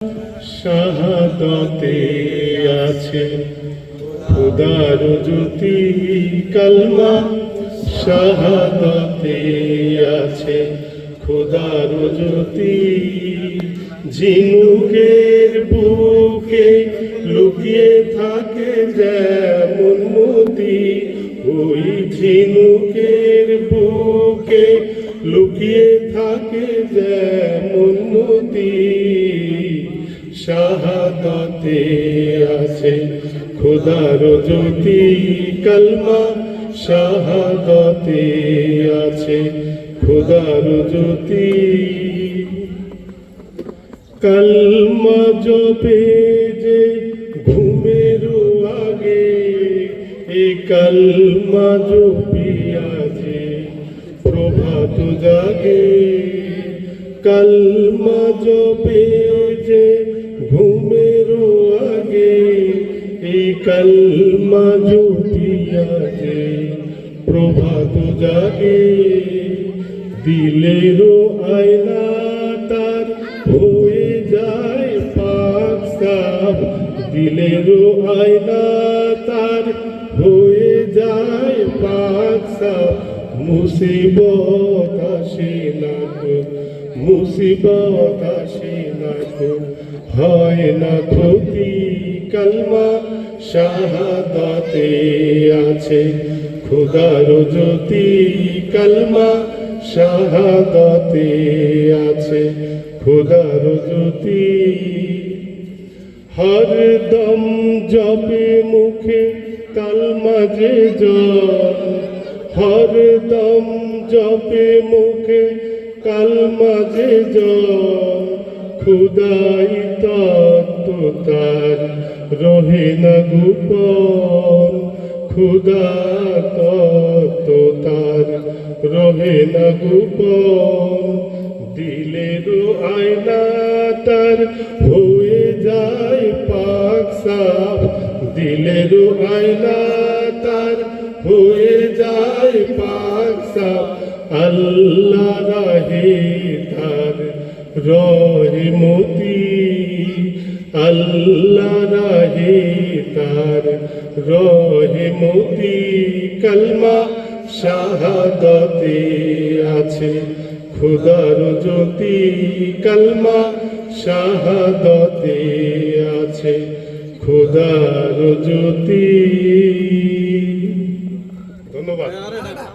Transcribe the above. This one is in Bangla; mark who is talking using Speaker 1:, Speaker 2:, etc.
Speaker 1: শাহাদাতে আছে খোদার জ্যোতি কালমা, শাহাদাতে আছে খোদার জ্যোতি। ঝিনুকের বুকে লুকিয়ে থাকে যেমন মতি, ওই ঝিনুকের বুকে লুকিয়ে থাকে যেমন মতি। শাহাদাতে আছে খোদার জ্যোতি কালমা, শাহাদাতে আছে খোদার জ্যোতি। কালমা জপে যে ঘুমের আগে, এ কালমা জপিয়া যে প্রভাত জাগে। কালমা জপে যে ঘুমের আগে, এই কালমা জপিয়া যে প্রভাত জাগে। দিলের আয়না তার হয়ে যায় পাক সাফ, দিলের আয়না তার হয়ে যায় পাক সাফ। মুসিবত আসে না গো, মুসিবত আসে না গো, হয় না ক্ষতি। কালমা শাহাদাতে আছে খোদার জ্যোতি কালমা, শাহাদাতে আছে খোদার জ্যোতি। হরদম জপে মুখে কালমা যে জল, হরদম জপে মুখে কালমা যে জল। খুদাই তত্ত্ব তার রহে না গোপন, খুদা তত্ত্ব তার রহে না গোপন। দিলের আয়না তার হয়ে যায় পাক সাফ, দিলের আয়না তার হয়ে যায় পাক সাফ। আল্লাহ রাহে তার রহমতি, আল্লাহ রাহে তার রহমতি। কালমা শাহাদাতে আছে খোদার জ্যোতি কালমা, শাহাদাতে আছে খোদার জ্যোতি। ধন্যবাদ।